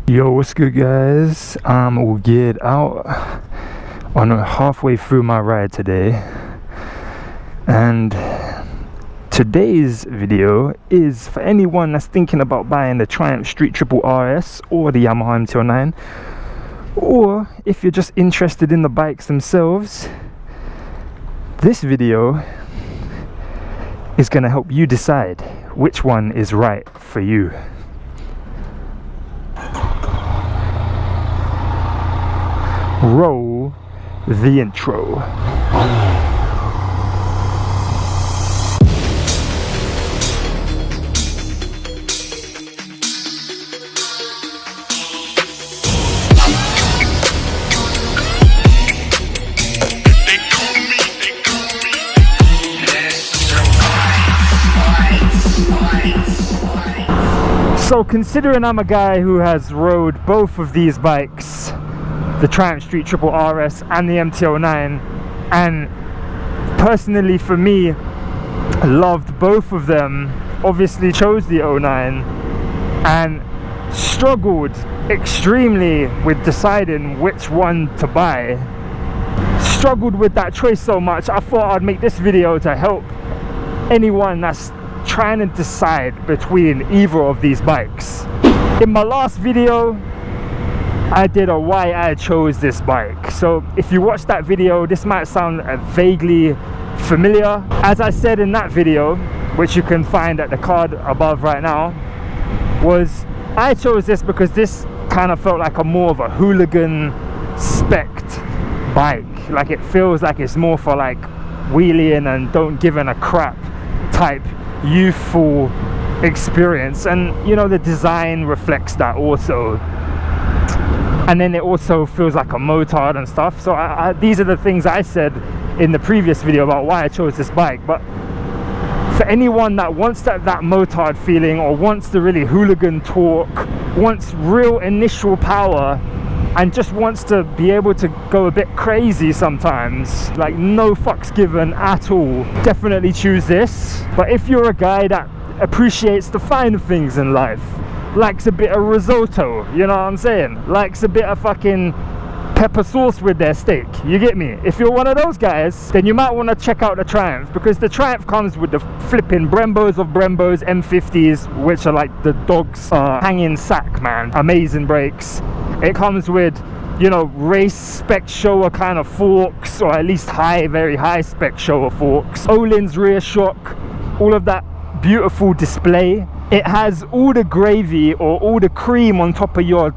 Yo, what's good, guys? We'll get out on halfway through my ride today, and today's video is for anyone that's thinking about buying the Triumph Street Triple RS or the Yamaha MT09, or if you're just interested in the bikes themselves. This video is going to help you decide which one is right for you. Roll the intro. So considering I'm a guy who has rode both of these bikes, the Triumph Street Triple RS and the MT09, and personally for me loved both of them, obviously chose the 09 and struggled extremely with deciding which one to buy. Struggled with that choice so much, I thought I'd make this video to help anyone that's trying to decide between either of these bikes. In my last video I did a why I chose this bike, so if you watch that video this might sound vaguely familiar. As I said in that video, which you can find at the card above right now, was I chose this because this kind of felt like a more of a hooligan spec'd bike. Like it feels like it's more for like wheeling and don't give a crap type youthful experience, and you know the design reflects that also, and then it also feels like a motard and stuff. So these are the things I said in the previous video about why I chose this bike. But for anyone that wants that motard feeling, or wants the really hooligan torque, wants real initial power, and just wants to be able to go a bit crazy sometimes, like no fucks given at all, definitely choose this. But if you're a guy that appreciates the finer things in life, likes a bit of risotto, you know what I'm saying, likes a bit of fucking pepper sauce with their steak, you get me? If you're one of those guys, then you might want to check out the Triumph, because the Triumph comes with the flipping Brembos of Brembos M50s, which are like the dog's hanging sack, man. Amazing brakes. It comes with, you know, race spec Showa kind of forks, or at least very high spec Showa forks. Öhlins rear shock, all of that beautiful display. It has all the gravy or all the cream on top of your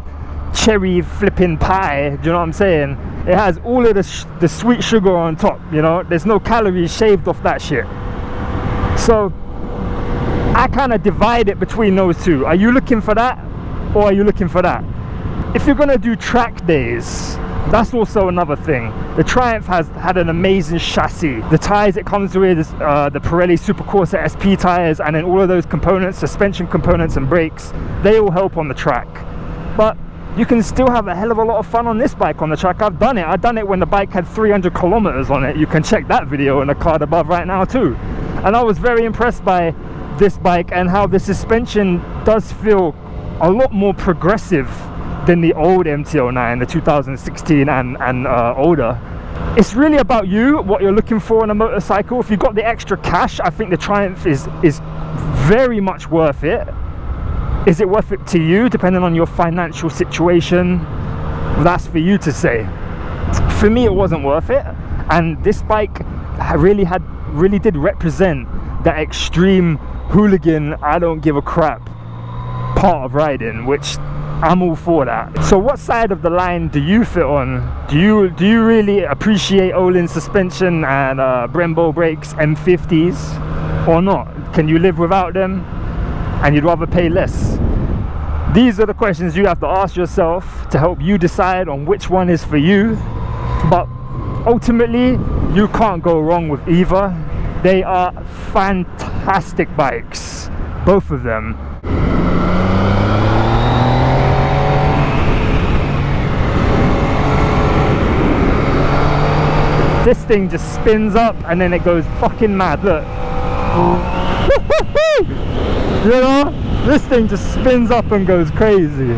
cherry flipping pie, do you know what I'm saying? It has all of the sweet sugar on top, you know, there's no calories shaved off that shit. So I kind of divide it between those two. Are you looking for that, or are you looking for that? If you're gonna do track days, that's also another thing. The Triumph has had an amazing chassis. The tires it comes with is the Pirelli Supercorsa SP tires, and then all of those components, suspension components and brakes, they all help on the track. But you can still have a hell of a lot of fun on this bike on the track. I've done it when the bike had 300 kilometers on it. You can check that video in the card above right now too. And I was very impressed by this bike and how the suspension does feel a lot more progressive than the old MT09, the 2016 and older. It's really about you, what you're looking for in a motorcycle. If you've got the extra cash, I think the Triumph is very much worth it. Is it worth it to you, depending on your financial situation? That's for you to say. For me, it wasn't worth it, and this bike really did represent that extreme hooligan, I don't give a crap part of riding, which I'm all for that. So what side of the line do you fit on? Do you really appreciate Öhlins suspension and Brembo brakes M50s, or not? Can you live without them and you'd rather pay less? These are the questions you have to ask yourself to help you decide on which one is for you. But ultimately you can't go wrong with either. They are fantastic bikes, both of them. This thing just spins up and then it goes fucking mad, look. You know, this thing just spins up and goes crazy.